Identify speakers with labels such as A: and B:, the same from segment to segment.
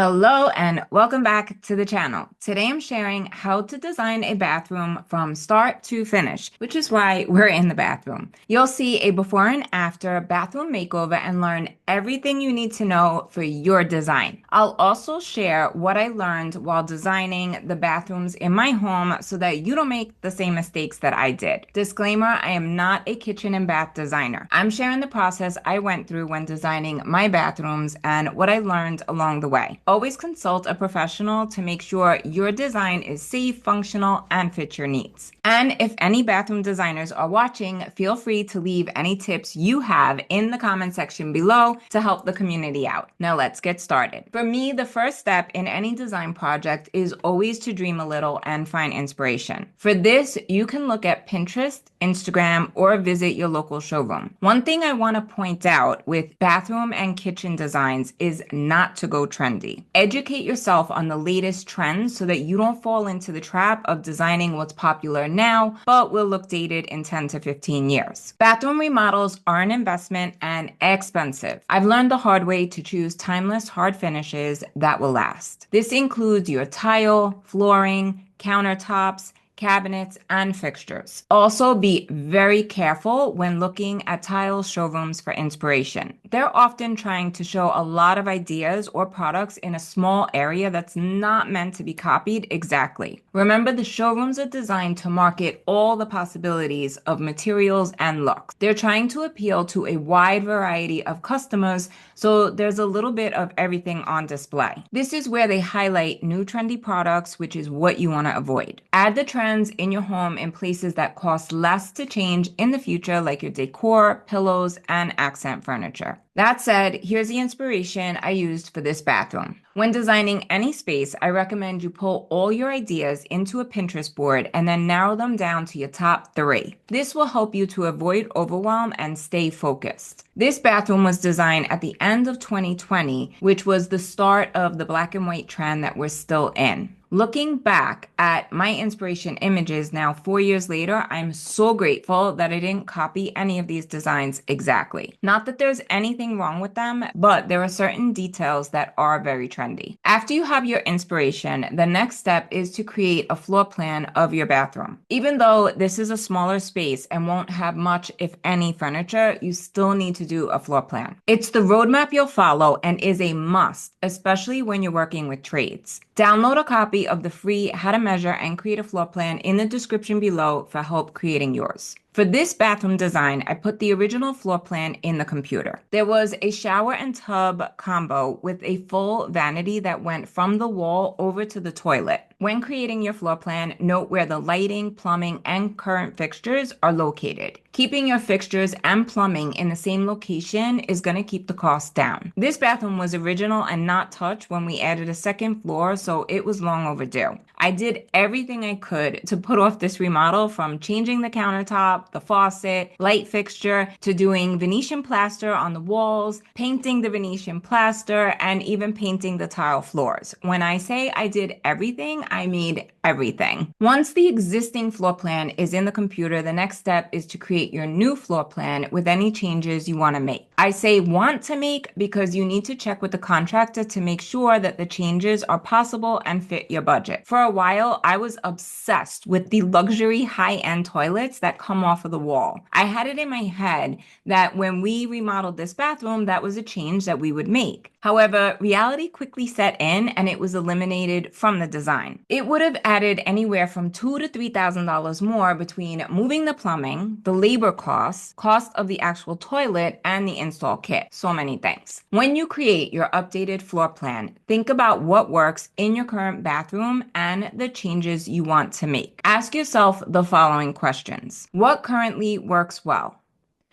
A: Hello and welcome back to the channel. Today I'm sharing how to design a bathroom from start to finish, which is why we're in the bathroom. You'll see a before and after bathroom makeover and learn everything you need to know for your design. I'll also share what I learned while designing the bathrooms in my home so that you don't make the same mistakes that I did. Disclaimer, I am not a kitchen and bath designer. I'm sharing the process I went through when designing my bathrooms and what I learned along the way. Always consult a professional to make sure your design is safe, functional, and fits your needs. And if any bathroom designers are watching, feel free to leave any tips you have in the comment section below to help the community out. Now let's get started. For me, the first step in any design project is always to dream a little and find inspiration. For this, you can look at Pinterest, Instagram, or visit your local showroom. One thing I want to point out with bathroom and kitchen designs is not to go trendy. Educate yourself on the latest trends so that you don't fall into the trap of designing what's popular now, but will look dated in 10 to 15 years. Bathroom remodels are an investment and expensive. I've learned the hard way to choose timeless hard finishes that will last. This includes your tile, flooring, countertops, cabinets, and fixtures. Also, be very careful when looking at tile showrooms for inspiration. They're often trying to show a lot of ideas or products in a small area that's not meant to be copied exactly. Remember, the showrooms are designed to market all the possibilities of materials and looks. They're trying to appeal to a wide variety of customers, so there's a little bit of everything on display. This is where they highlight new trendy products, which is what you want to avoid. Add the trends in your home in places that cost less to change in the future, like your decor, pillows, and accent furniture. That said, here's the inspiration I used for this bathroom. When designing any space, I recommend you pull all your ideas into a Pinterest board and then narrow them down to your top 3. This will help you to avoid overwhelm and stay focused. This bathroom was designed at the end of 2020, which was the start of the black and white trend that we're still in. Looking back at my inspiration images now 4 years later, I'm so grateful that I didn't copy any of these designs exactly. Not that there's anything wrong with them, but there are certain details that are very trendy. After you have your inspiration, the next step is to create a floor plan of your bathroom. Even though this is a smaller space and won't have much, if any, furniture, you still need to do a floor plan. It's the roadmap you'll follow and is a must, especially when you're working with trades. Download a copy of the free How to Measure and Create a Floor Plan in the description below for help creating yours. For this bathroom design, I put the original floor plan in the computer. There was a shower and tub combo with a full vanity that went from the wall over to the toilet. When creating your floor plan, note where the lighting, plumbing, and current fixtures are located. Keeping your fixtures and plumbing in the same location is going to keep the cost down. This bathroom was original and not touched when we added a second floor, so it was long overdue. I did everything I could to put off this remodel, from changing the countertop, the faucet, light fixture, to doing Venetian plaster on the walls, painting the Venetian plaster, and even painting the tile floors. When I say I did everything, I mean everything. Once the existing floor plan is in the computer, the next step is to create your new floor plan with any changes you want to make. I say want to make because you need to check with the contractor to make sure that the changes are possible and fit your budget. For a while, I was obsessed with the luxury high-end toilets that come off of the wall. I had it in my head that when we remodeled this bathroom, that was a change that we would make. However, reality quickly set in and it was eliminated from the design. It would have added anywhere from $2,000 to $3,000 more between moving the plumbing, the labor costs, cost of the actual toilet, and the install kit. So many things. When you create your updated floor plan, think about what works in your current bathroom and the changes you want to make. Ask yourself the following questions. What currently works well?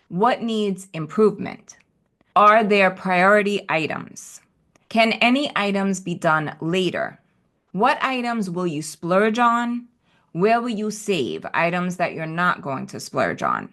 A: What needs improvement? Are there priority items? Can any items be done later? What items will you splurge on? Where will you save items that you're not going to splurge on?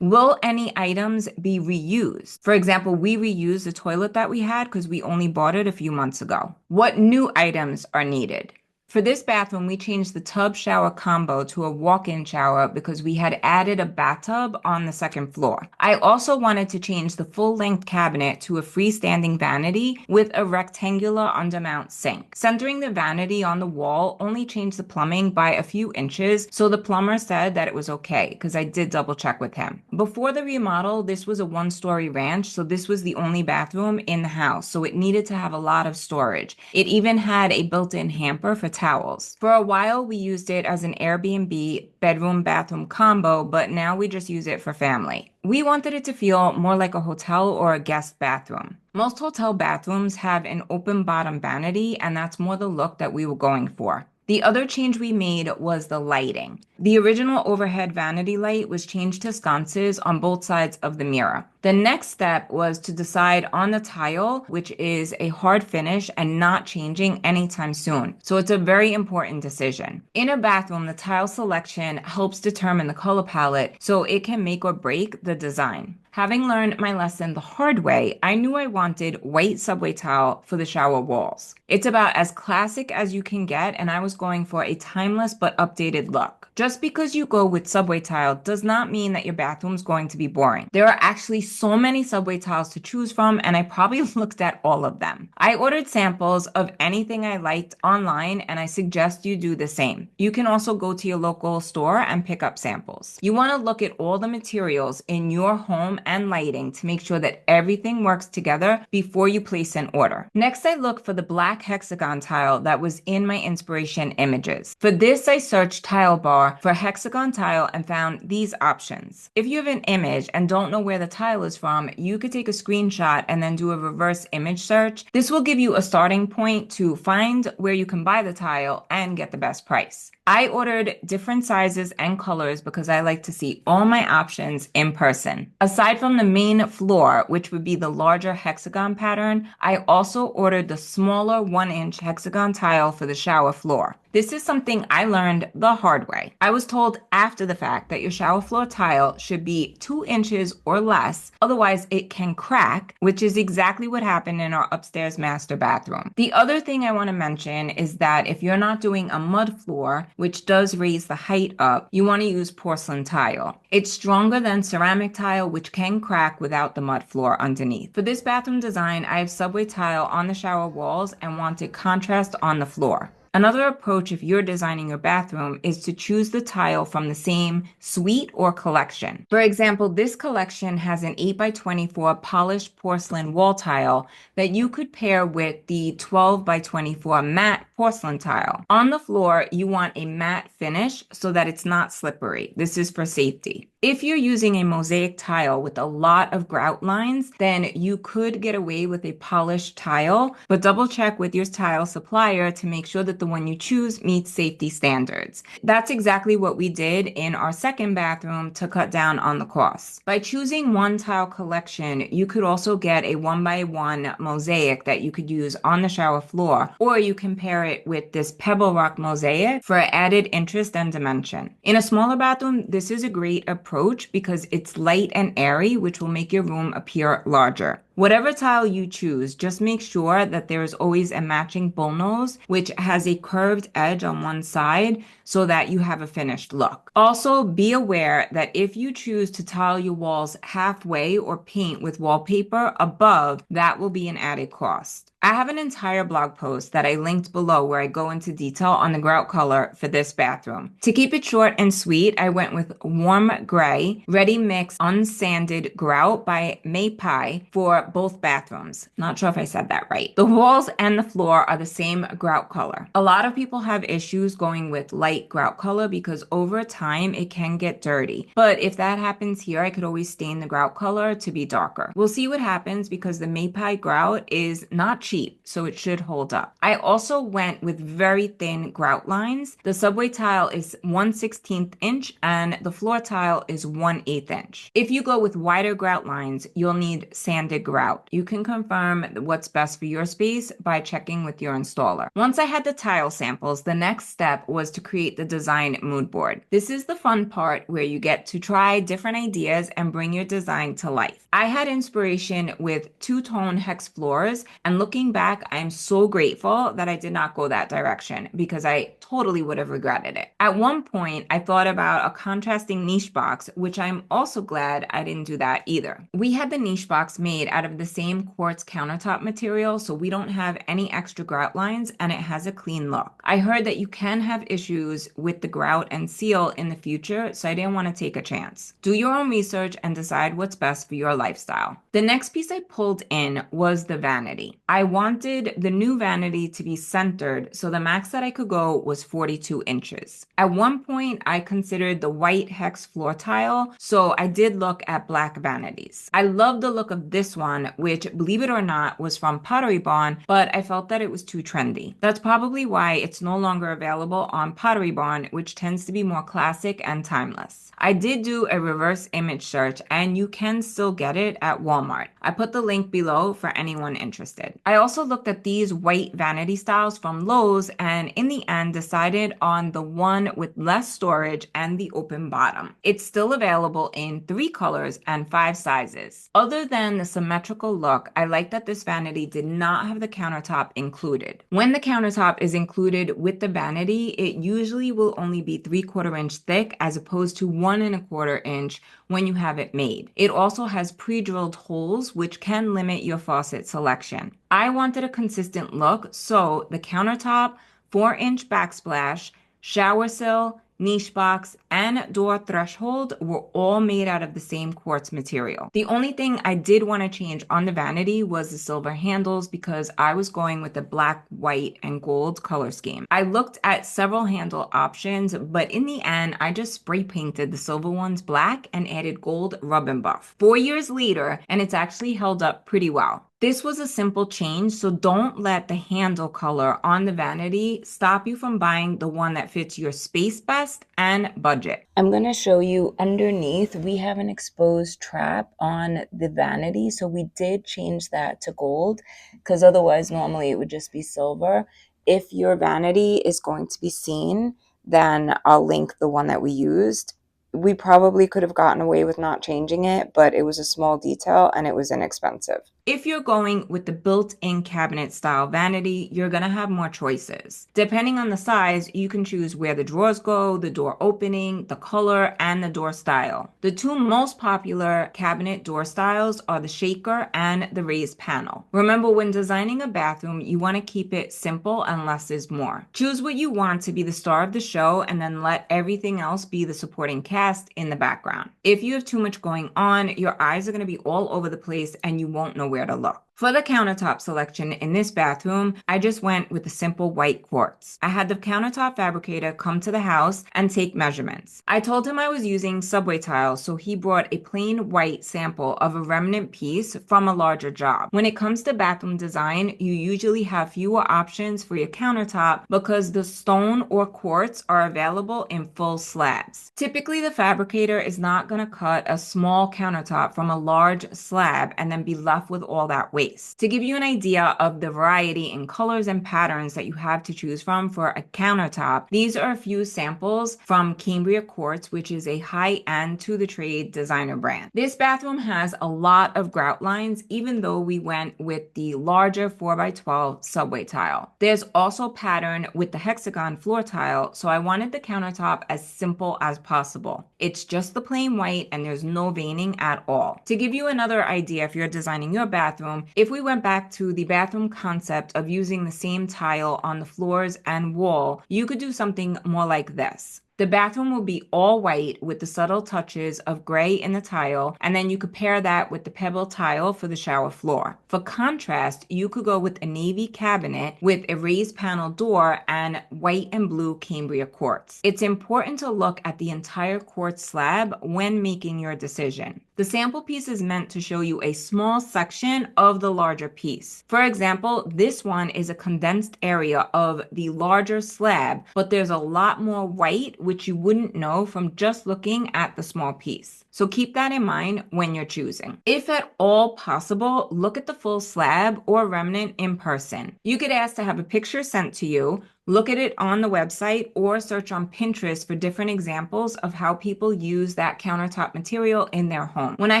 A: Will any items be reused? For example, we reused the toilet that we had because we only bought it a few months ago. What new items are needed? For this bathroom, we changed the tub shower combo to a walk-in shower because we had added a bathtub on the second floor. I also wanted to change the full-length cabinet to a freestanding vanity with a rectangular undermount sink. Centering the vanity on the wall only changed the plumbing by a few inches, so the plumber said that it was okay because I did double check with him. Before the remodel, this was a one-story ranch, so this was the only bathroom in the house, so it needed to have a lot of storage. It even had a built-in hamper for towels. For a while, we used it as an Airbnb bedroom-bathroom combo, but now we just use it for family. We wanted it to feel more like a hotel or a guest bathroom. Most hotel bathrooms have an open bottom vanity, and that's more the look that we were going for. The other change we made was the lighting. The original overhead vanity light was changed to sconces on both sides of the mirror. The next step was to decide on the tile, which is a hard finish and not changing anytime soon. So it's a very important decision. In a bathroom, the tile selection helps determine the color palette, so it can make or break the design. Having learned my lesson the hard way, I knew I wanted white subway tile for the shower walls. It's about as classic as you can get, and I was going for a timeless but updated look. Just because you go with subway tile does not mean that your bathroom's going to be boring. There are actually so many subway tiles to choose from, and I probably looked at all of them. I ordered samples of anything I liked online, and I suggest you do the same. You can also go to your local store and pick up samples. You want to look at all the materials in your home and lighting to make sure that everything works together before you place an order. Next, I look for the black hexagon tile that was in my inspiration images. For this, I searched Tile Bar for hexagon tile and found these options. If you have an image and don't know where the tile is from, you could take a screenshot and then do a reverse image search. This will give you a starting point to find where you can buy the tile and get the best price. I ordered different sizes and colors because I like to see all my options in person. Aside from the main floor, which would be the larger hexagon pattern, I also ordered the smaller 1-inch hexagon tile for the shower floor. This is something I learned the hard way. I was told after the fact that your shower floor tile should be 2 inches or less, otherwise it can crack, which is exactly what happened in our upstairs master bathroom. The other thing I want to mention is that if you're not doing a mud floor, which does raise the height up, you want to use porcelain tile. It's stronger than ceramic tile, which can crack without the mud floor underneath. For this bathroom design, I have subway tile on the shower walls and wanted contrast on the floor. Another approach if you're designing your bathroom is to choose the tile from the same suite or collection. For example, this collection has an 8x24 polished porcelain wall tile that you could pair with the 12x24 matte porcelain tile. On the floor, you want a matte finish so that it's not slippery. This is for safety. If you're using a mosaic tile with a lot of grout lines, then you could get away with a polished tile, but double check with your tile supplier to make sure that the one you choose meets safety standards. That's exactly what we did in our second bathroom to cut down on the costs. By choosing one tile collection, you could also get a 1x1 mosaic that you could use on the shower floor, or you can pair it with this pebble rock mosaic for added interest and dimension. In a smaller bathroom, this is a great approach because it's light and airy, which will make your room appear larger. Whatever tile you choose, just make sure that there is always a matching bullnose, which has a curved edge on one side so that you have a finished look. Also, be aware that if you choose to tile your walls halfway or paint with wallpaper above, that will be an added cost. I have an entire blog post that I linked below where I go into detail on the grout color for this bathroom. To keep it short and sweet, I went with warm gray, ready mix unsanded grout by Maypie for both bathrooms. Not sure if I said that right. The walls and the floor are the same grout color. A lot of people have issues going with light grout color because over time it can get dirty. But if that happens here, I could always stain the grout color to be darker. We'll see what happens because the Maypie grout is not cheap, so it should hold up. I also went with very thin grout lines. The subway tile is 1/16 inch and the floor tile is 1/8 inch. If you go with wider grout lines, you'll need sanded grout. You can confirm what's best for your space by checking with your installer. Once I had the tile samples, the next step was to create the design mood board. This is the fun part where you get to try different ideas and bring your design to life. I had inspiration with two-tone hex floors, and looking looking back, I'm so grateful that I did not go that direction because I totally would have regretted it. At one point, I thought about a contrasting niche box, which I'm also glad I didn't do that either. We had the niche box made out of the same quartz countertop material, so we don't have any extra grout lines and it has a clean look. I heard that you can have issues with the grout and seal in the future, so I didn't want to take a chance. Do your own research and decide what's best for your lifestyle. The next piece I pulled in was the vanity. I wanted the new vanity to be centered, so the max that I could go was 42 inches. At one point, I considered the white hex floor tile, so I did look at black vanities. I love the look of this one, which, believe it or not, was from Pottery Barn, but I felt that it was too trendy. That's probably why it's no longer available on Pottery Barn, which tends to be more classic and timeless. I did do a reverse image search and you can still get it at Walmart. I put the link below for anyone interested. I also looked at these white vanity styles from Lowe's and in the end decided on the one with less storage and the open bottom. It's still available in 3 colors and 5 sizes. Other than the symmetrical look, I like that this vanity did not have the countertop included. When the countertop is included with the vanity, it usually will only be 3/4 inch thick as opposed to 1 1/4 inch when you have it made. It also has pre-drilled holes, which can limit your faucet selection. I wanted a consistent look, so the countertop, 4-inch backsplash, shower sill, niche box, and door threshold were all made out of the same quartz material. The only thing I did want to change on the vanity was the silver handles because I was going with the black, white, and gold color scheme. I looked at several handle options, but in the end, I just spray painted the silver ones black and added gold rub and buff. 4 years later, and it's actually held up pretty well. This was a simple change, so don't let the handle color on the vanity stop you from buying the one that fits your space best and budget. I'm going to show you underneath. We have an exposed trap on the vanity, so we did change that to gold because otherwise normally it would just be silver. If your vanity is going to be seen, then I'll link the one that we used. We probably could have gotten away with not changing it, but it was a small detail and it was inexpensive. If you're going with the built-in cabinet style vanity, you're going to have more choices. Depending on the size, you can choose where the drawers go, the door opening, the color, and the door style. The 2 most popular cabinet door styles are the shaker and the raised panel. Remember, when designing a bathroom, you want to keep it simple and less is more. Choose what you want to be the star of the show and then let everything else be the supporting cast in the background. If you have too much going on, your eyes are going to be all over the place and you won't know where to look. For the countertop selection in this bathroom, I just went with a simple white quartz. I had the countertop fabricator come to the house and take measurements. I told him I was using subway tiles, so he brought a plain white sample of a remnant piece from a larger job. When it comes to bathroom design, you usually have fewer options for your countertop because the stone or quartz are available in full slabs. Typically, the fabricator is not going to cut a small countertop from a large slab and then be left with all that waste. To give you an idea of the variety in colors and patterns that you have to choose from for a countertop, these are a few samples from Cambria Quartz, which is a high-end to-the-trade designer brand. This bathroom has a lot of grout lines, even though we went with the larger 4x12 subway tile. There's also pattern with the hexagon floor tile, so I wanted the countertop as simple as possible. It's just the plain white and there's no veining at all. To give you another idea, if you're designing your bathroom, if we went back to the bathroom concept of using the same tile on the floors and wall, you could do something more like this. The bathroom will be all white with the subtle touches of gray in the tile, and then you could pair that with the pebble tile for the shower floor. For contrast, you could go with a navy cabinet with a raised panel door and white and blue Cambria quartz. It's important to look at the entire quartz slab when making your decision. The sample piece is meant to show you a small section of the larger piece. For example, this one is a condensed area of the larger slab, but there's a lot more white, which you wouldn't know from just looking at the small piece. So keep that in mind when you're choosing. If at all possible, look at the full slab or remnant in person. You could ask to have a picture sent to you, look at it on the website, or search on Pinterest for different examples of how people use that countertop material in their home. When I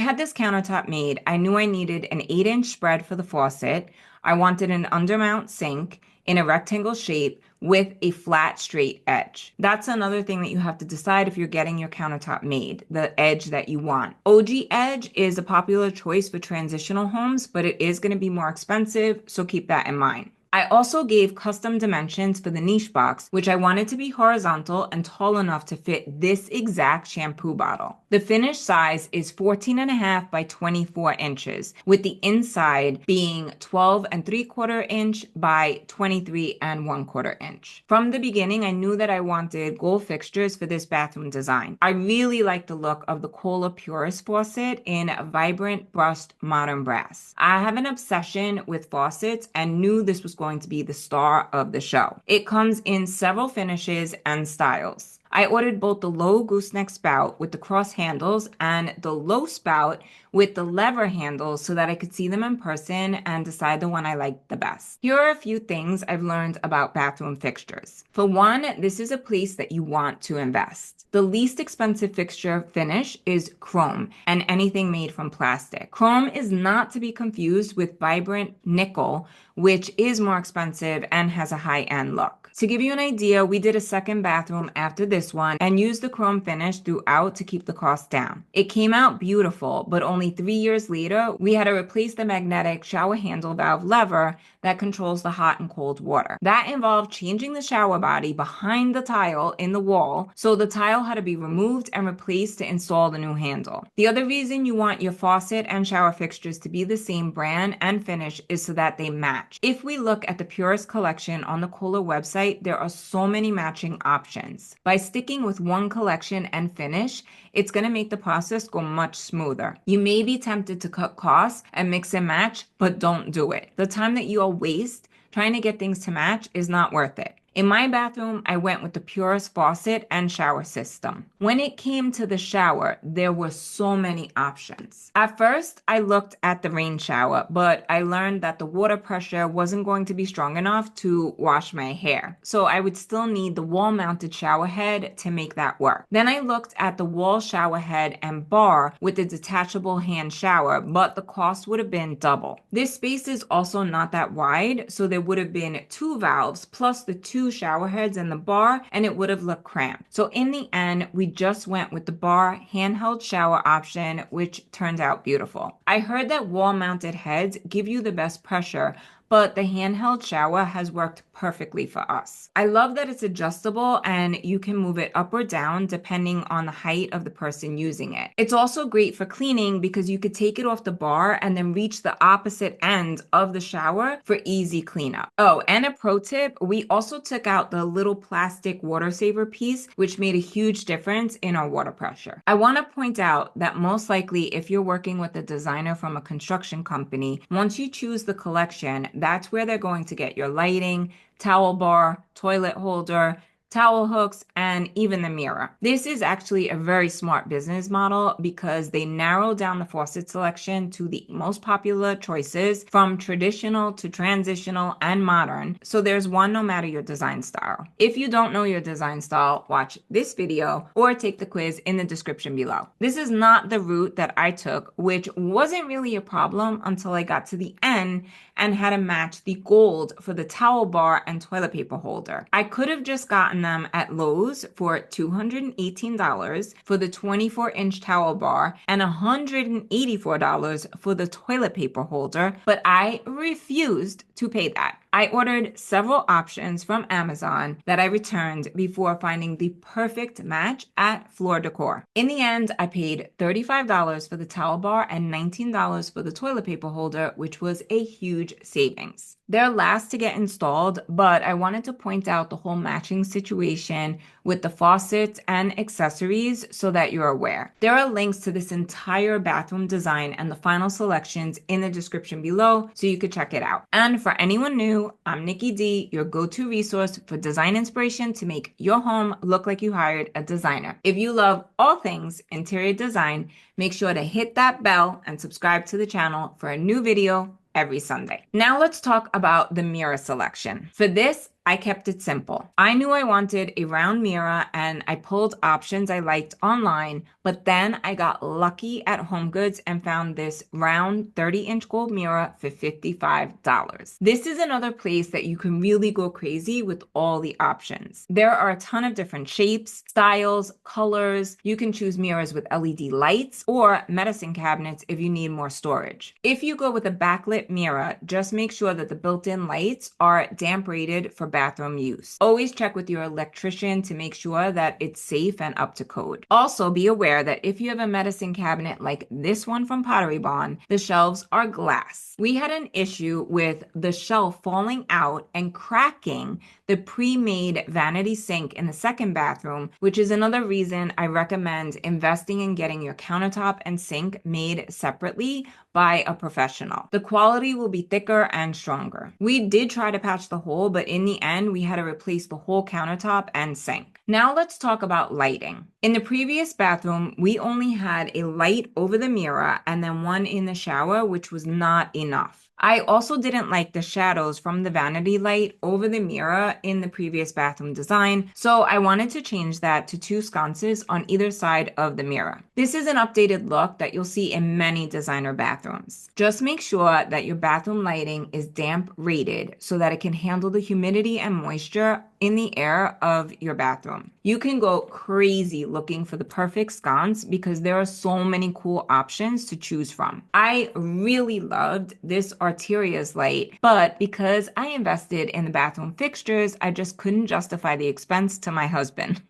A: had this countertop made, I knew I needed an 8-inch spread for the faucet. I wanted an undermount sink in a rectangle shape with a flat, straight edge. That's another thing that you have to decide if you're getting your countertop made, the edge that you want. OG edge is a popular choice for transitional homes, but it is going to be more expensive, so keep that in mind. I also gave custom dimensions for the niche box, which I wanted to be horizontal and tall enough to fit this exact shampoo bottle. The finished size is 14.5 by 24 inches, with the inside being 12.75 inch by 23.25 inch. From the beginning, I knew that I wanted gold fixtures for this bathroom design. I really like the look of the Kohler Purist faucet in vibrant brushed modern brass. I have an obsession with faucets and knew this was going to be the star of the show. It comes in several finishes and styles. I ordered both the low gooseneck spout with the cross handles and the low spout with the lever handles so that I could see them in person and decide the one I liked the best. Here are a few things I've learned about bathroom fixtures. For one, this is a place that you want to invest. The least expensive fixture finish is chrome and anything made from plastic. Chrome is not to be confused with vibrant nickel, which is more expensive and has a high-end look. To give you an idea, we did a second bathroom after this one and used the chrome finish throughout to keep the cost down. It came out beautiful, but only 3 years later, we had to replace the magnetic shower handle valve lever that controls the hot and cold water. That involved changing the shower body behind the tile in the wall, so the tile had to be removed and replaced to install the new handle. The other reason you want your faucet and shower fixtures to be the same brand and finish is so that they match. If we look at the Purist collection on the Kohler website, there are so many matching options. By sticking with one collection and finish, it's going to make the process go much smoother. You may be tempted to cut costs and mix and match, but don't do it. The time that you'll waste trying to get things to match is not worth it. In my bathroom, I went with the Purist faucet and shower system. When it came to the shower, there were so many options. At first, I looked at the rain shower, but I learned that the water pressure wasn't going to be strong enough to wash my hair. So I would still need the wall-mounted shower head to make that work. Then I looked at the wall shower head and bar with the detachable hand shower, but the cost would have been double. This space is also not that wide, so there would have been 2 valves plus the 2 shower heads in the bar, and it would have looked cramped. So in the end, we just went with the bar handheld shower option, which turned out beautiful. I heard that wall-mounted heads give you the best pressure, but the handheld shower has worked perfectly for us. I love that it's adjustable and you can move it up or down depending on the height of the person using it. It's also great for cleaning because you could take it off the bar and then reach the opposite end of the shower for easy cleanup. Oh, and a pro tip, we also took out the little plastic water saver piece, which made a huge difference in our water pressure. I want to point out that most likely if you're working with a designer from a construction company, once you choose the collection, that's where they're going to get your lighting, towel bar, toilet holder, towel hooks, and even the mirror. This is actually a very smart business model because they narrow down the faucet selection to the most popular choices from traditional to transitional and modern. So there's one no matter your design style. If you don't know your design style, watch this video or take the quiz in the description below. This is not the route that I took, which wasn't really a problem until I got to the end and had to match the gold for the towel bar and toilet paper holder. I could have just gotten them at Lowe's for $218 for the 24-inch towel bar and $184 for the toilet paper holder, but I refused to pay that. I ordered several options from Amazon that I returned before finding the perfect match at Floor Decor. In the end, I paid $35 for the towel bar and $19 for the toilet paper holder, which was a huge savings. They're last to get installed, but I wanted to point out the whole matching situation with the faucets and accessories so that you're aware. There are links to this entire bathroom design and the final selections in the description below so you could check it out. And for anyone new, new, I'm Nikki D, your go-to resource for design inspiration to make your home look like you hired a designer. If you love all things interior design, make sure to hit that bell and subscribe to the channel for a new video every Sunday. Now let's talk about the mirror selection. For this, I kept it simple. I knew I wanted a round mirror and I pulled options I liked online, but then I got lucky at HomeGoods and found this round 30-inch gold mirror for $55. This is another place that you can really go crazy with all the options. There are a ton of different shapes, styles, colors. You can choose mirrors with LED lights or medicine cabinets if you need more storage. If you go with a backlit mirror, just make sure that the built-in lights are damp rated for bathroom use. Always check with your electrician to make sure that it's safe and up to code. Also, be aware that if you have a medicine cabinet like this one from Pottery Barn, the shelves are glass. We had an issue with the shelf falling out and cracking the pre-made vanity sink in the second bathroom, which is another reason I recommend investing in getting your countertop and sink made separately by a professional. The quality will be thicker and stronger. We did try to patch the hole, but in the end, we had to replace the whole countertop and sink. Now let's talk about lighting. In the previous bathroom, we only had a light over the mirror and then one in the shower, which was not enough. I also didn't like the shadows from the vanity light over the mirror in the previous bathroom design, so I wanted to change that to 2 sconces on either side of the mirror. This is an updated look that you'll see in many designer bathrooms. Just make sure that your bathroom lighting is damp rated so that it can handle the humidity and moisture in the air of your bathroom. You can go crazy looking for the perfect sconce because there are so many cool options to choose from. I really loved this Arteria's light, but because I invested in the bathroom fixtures, I just couldn't justify the expense to my husband.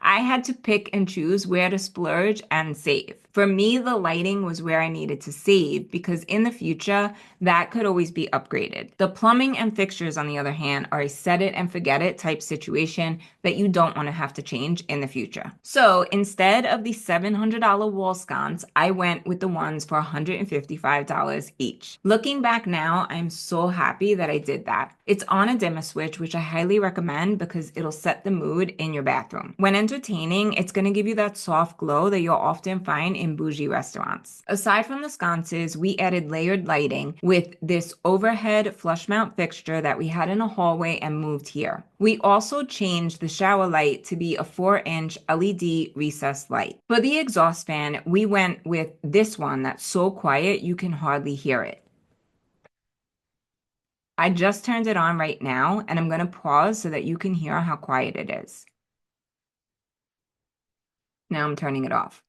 A: I had to pick and choose where to splurge and save. For me, the lighting was where I needed to save because in the future, that could always be upgraded. The plumbing and fixtures, on the other hand, are a set it and forget it type situation that you don't want to have to change in the future. So instead of the $700 wall sconce, I went with the ones for $155 each. Looking back now, I'm so happy that I did that. It's on a dimmer switch, which I highly recommend because it'll set the mood in your bathroom. When entertaining, it's going to give you that soft glow that you'll often find in bougie restaurants. Aside from the sconces, we added layered lighting with this overhead flush mount fixture that we had in a hallway and moved here. We also changed the shower light to be a 4-inch LED recessed light. For the exhaust fan, we went with this one that's so quiet you can hardly hear it. I just turned it on right now, and I'm going to pause so that you can hear how quiet it is. Now I'm turning it off.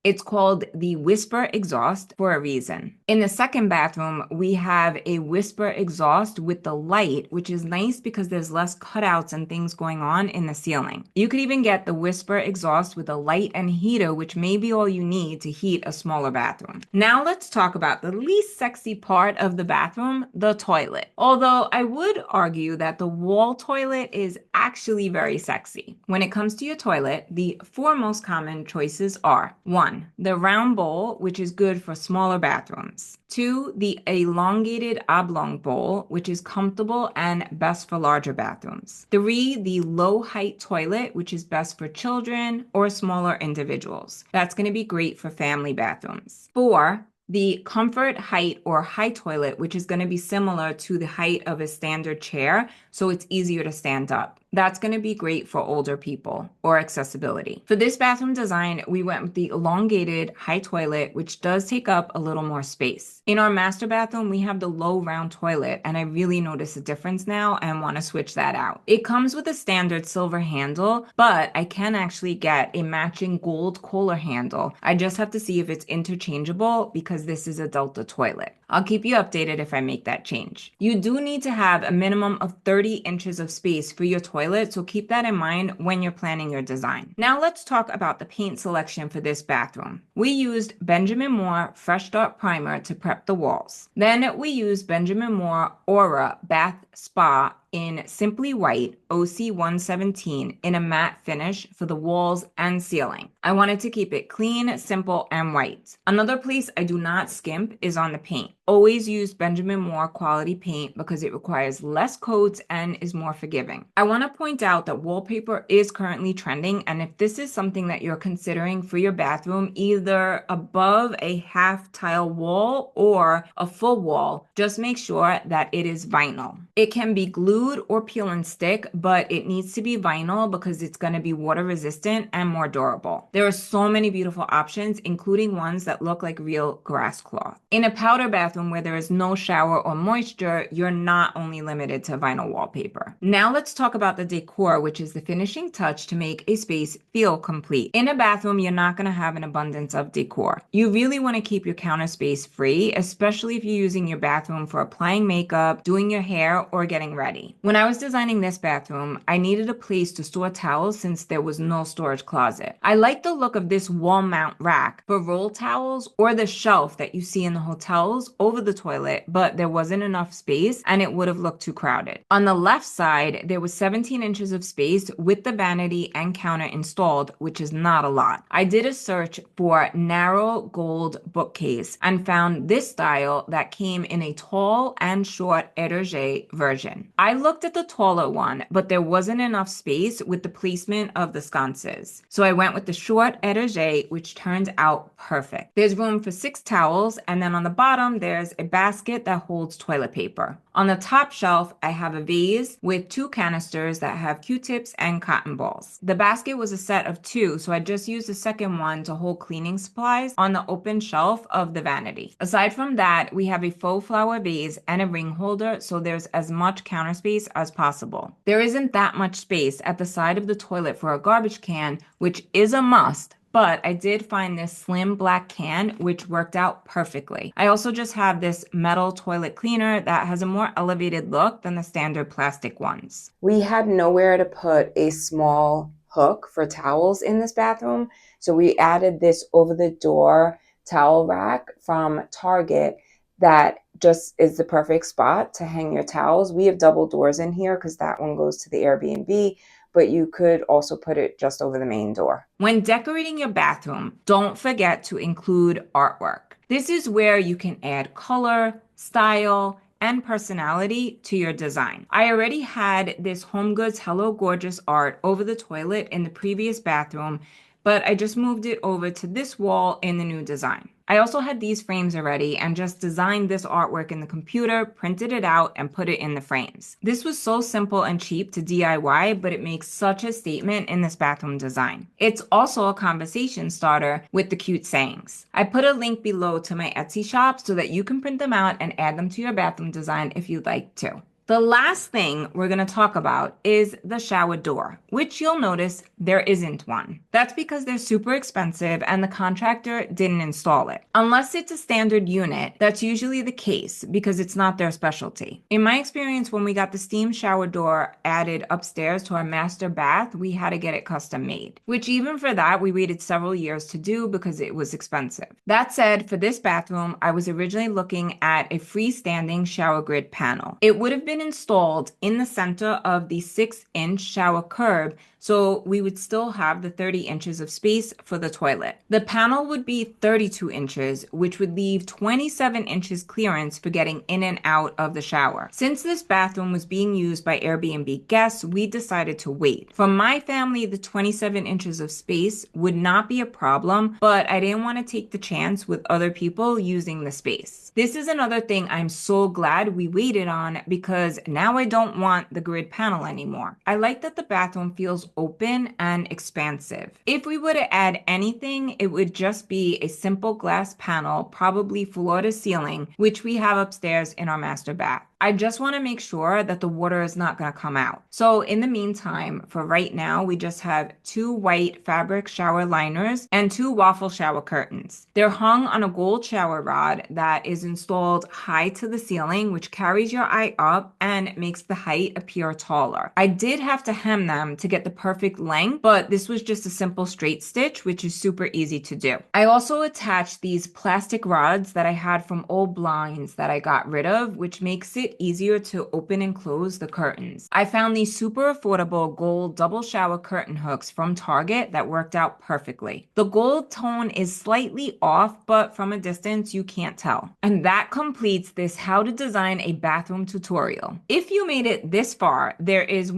A: It's called the Whisper Exhaust for a reason. In the second bathroom, we have a Whisper exhaust with the light, which is nice because there's less cutouts and things going on in the ceiling. You could even get the Whisper exhaust with a light and heater, which may be all you need to heat a smaller bathroom. Now let's talk about the least sexy part of the bathroom, the toilet. Although I would argue that the wall toilet is actually very sexy. When it comes to your toilet, the 4 most common choices are: 1, the round bowl, which is good for smaller bathrooms. 2, the elongated oblong bowl, which is comfortable and best for larger bathrooms. 3, the low height toilet, which is best for children or smaller individuals. That's going to be great for family bathrooms. 4, the comfort height or high toilet, which is going to be similar to the height of a standard chair, so it's easier to stand up. That's going to be great for older people or accessibility. For this bathroom design, we went with the elongated high toilet, which does take up a little more space. In our master bathroom, we have the low round toilet, and I really notice a difference now and want to switch that out. It comes with a standard silver handle, but I can actually get a matching gold Kohler handle. I just have to see if it's interchangeable because this is a Delta toilet. I'll keep you updated if I make that change. You do need to have a minimum of 30 inches of space for your toilet, so keep that in mind when you're planning your design. Now let's talk about the paint selection for this bathroom. We used Benjamin Moore Fresh Start Primer to prep the walls. Then we used Benjamin Moore Aura Bath Spa in Simply White OC 117 in a matte finish for the walls and ceiling. I wanted to keep it clean, simple, and white. Another place I do not skimp is on the paint. Always use Benjamin Moore quality paint because it requires less coats and is more forgiving. I want to point out that wallpaper is currently trending, and if this is something that you're considering for your bathroom, either above a half tile wall or a full wall, just make sure that it is vinyl. It can be glued or peel and stick, but it needs to be vinyl because it's going to be water resistant and more durable. There are so many beautiful options, including ones that look like real grass cloth. In a powder bathroom where there is no shower or moisture, you're not only limited to vinyl wallpaper. Now let's talk about the decor, which is the finishing touch to make a space feel complete. In a bathroom, you're not going to have an abundance of decor. You really want to keep your counter space free, especially if you're using your bathroom for applying makeup, doing your hair, or getting ready. When I was designing this bathroom, I needed a place to store towels since there was no storage closet. I like the look of this wall mount rack for roll towels or the shelf that you see in the hotels over the toilet, but there wasn't enough space and it would have looked too crowded. On the left side, there was 17 inches of space with the vanity and counter installed, which is not a lot. I did a search for narrow gold bookcase and found this style that came in a tall and short étagère version. I looked at the taller one, but there wasn't enough space with the placement of the sconces. So I went with the short étagère, which turned out perfect. There's room for 6 towels, and then on the bottom, there's a basket that holds toilet paper. On the top shelf, I have a vase with 2 canisters that have Q-tips and cotton balls. The basket was a set of 2, so I just used the second one to hold cleaning supplies on the open shelf of the vanity. Aside from that, we have a faux flower vase and a ring holder, so there's as much counter space as possible. There isn't that much space at the side of the toilet for a garbage can, which is a must, but I did find this slim black can, which worked out perfectly. I also just have this metal toilet cleaner that has a more elevated look than the standard plastic ones. We had nowhere to put a small hook for towels in this bathroom, so we added this over-the-door towel rack from Target that just is the perfect spot to hang your towels. We have double doors in here because that one goes to the Airbnb, but you could also put it just over the main door. When decorating your bathroom, don't forget to include artwork. This is where you can add color, style, and personality to your design. I already had this HomeGoods Hello Gorgeous art over the toilet in the previous bathroom, but I just moved it over to this wall in the new design. I also had these frames already and just designed this artwork in the computer, printed it out, and put it in the frames. This was so simple and cheap to DIY, but it makes such a statement in this bathroom design. It's also a conversation starter with the cute sayings. I put a link below to my Etsy shop so that you can print them out and add them to your bathroom design if you'd like to. The last thing we're going to talk about is the shower door, which you'll notice there isn't one. That's because they're super expensive and the contractor didn't install it. Unless it's a standard unit, that's usually the case because it's not their specialty. In my experience, when we got the steam shower door added upstairs to our master bath, we had to get it custom made, which even for that, we waited several years to do because it was expensive. That said, for this bathroom, I was originally looking at a freestanding shower grid panel. It would have been installed in the center of the 6-inch shower curb, so we would still have the 30 inches of space for the toilet. The panel would be 32 inches, which would leave 27 inches clearance for getting in and out of the shower. Since this bathroom was being used by Airbnb guests, we decided to wait. For my family, the 27 inches of space would not be a problem, but I didn't want to take the chance with other people using the space. This is another thing I'm so glad we waited on because now I don't want the grid panel anymore. I like that the bathroom feels open and expansive. If we were to add anything, it would just be a simple glass panel, probably floor to ceiling, which we have upstairs in our master bath. I just want to make sure that the water is not going to come out. So in the meantime, for right now, we just have 2 white fabric shower liners and 2 waffle shower curtains. They're hung on a gold shower rod that is installed high to the ceiling, which carries your eye up and makes the height appear taller. I did have to hem them to get the perfect length, but this was just a simple straight stitch, which is super easy to do. I also attached these plastic rods that I had from old blinds that I got rid of, which makes it it easier to open and close the curtains. I found these super affordable gold double shower curtain hooks from Target that worked out perfectly. The gold tone is slightly off, but from a distance you can't tell. And that completes this how to design a bathroom tutorial. If you made it this far, there is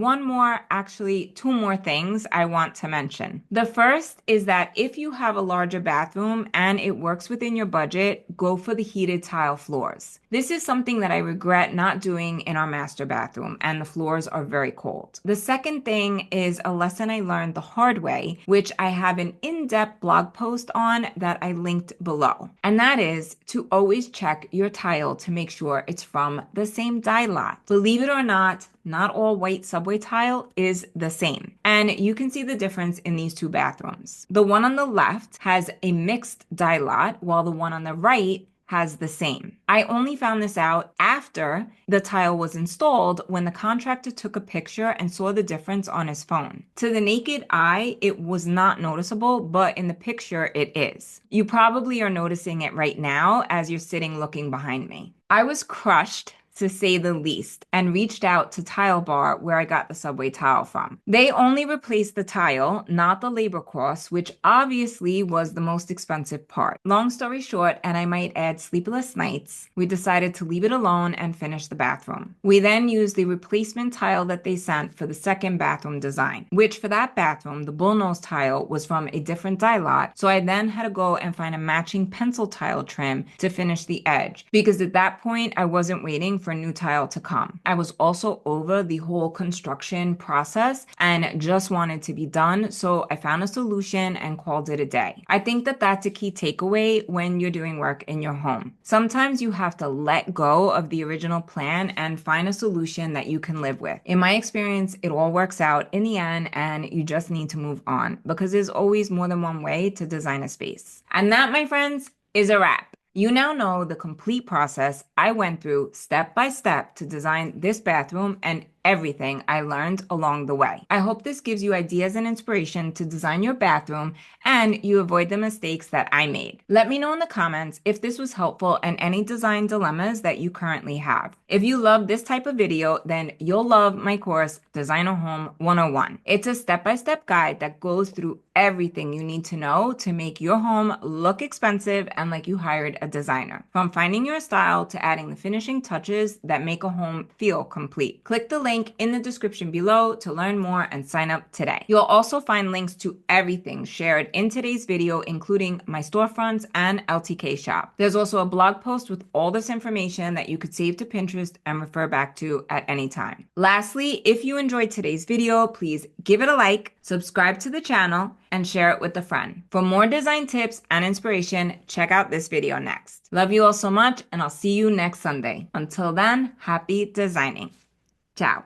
A: actually two more things I want to mention. The first is that if you have a larger bathroom and it works within your budget, go for the heated tile floors. This is something that I regret not doing in our master bathroom, and the floors are very cold. The second thing is a lesson I learned the hard way, which I have an in-depth blog post on that I linked below. And that is to always check your tile to make sure it's from the same dye lot. Believe it or not all white subway tile is the same. And you can see the difference in these two bathrooms. The one on the left has a mixed dye lot, while the one on the right has the same. I only found this out after the tile was installed, when the contractor took a picture and saw the difference on his phone. To the naked eye, it was not noticeable, but in the picture, it is. You probably are noticing it right now as you're sitting looking behind me. I was crushed, to say the least, and reached out to Tile Bar, where I got the subway tile from. They only replaced the tile, not the labor cost, which obviously was the most expensive part. Long story short, and I might add sleepless nights, we decided to leave it alone and finish the bathroom. We then used the replacement tile that they sent for the second bathroom design, which for that bathroom, the bullnose tile was from a different dye lot, so I then had to go and find a matching pencil tile trim to finish the edge, because at that point, I wasn't waiting for new tile to come. I was also over the whole construction process and just wanted to be done, so I found a solution and called it a day. I think that that's a key takeaway when you're doing work in your home. Sometimes you have to let go of the original plan and find a solution that you can live with. In my experience, it all works out in the end, and you just need to move on, because there's always more than one way to design a space. And that, my friends, is a wrap. You now know the complete process I went through step by step to design this bathroom and everything I learned along the way. I hope this gives you ideas and inspiration to design your bathroom and you avoid the mistakes that I made. Let me know in the comments if this was helpful and any design dilemmas that you currently have. If you love this type of video, then you'll love my course, Design a Home 101. It's a step-by-step guide that goes through everything you need to know to make your home look expensive and like you hired a designer. From finding your style to adding the finishing touches that make a home feel complete. Click the link in the description below to learn more and sign up today. You'll also find links to everything shared in today's video, including my storefronts and LTK shop. There's also a blog post with all this information that you could save to Pinterest and refer back to at any time. Lastly, if you enjoyed today's video, please give it a like, subscribe to the channel, and share it with a friend. For more design tips and inspiration, check out this video next. Love you all so much, and I'll see you next Sunday. Until then, happy designing. Ciao.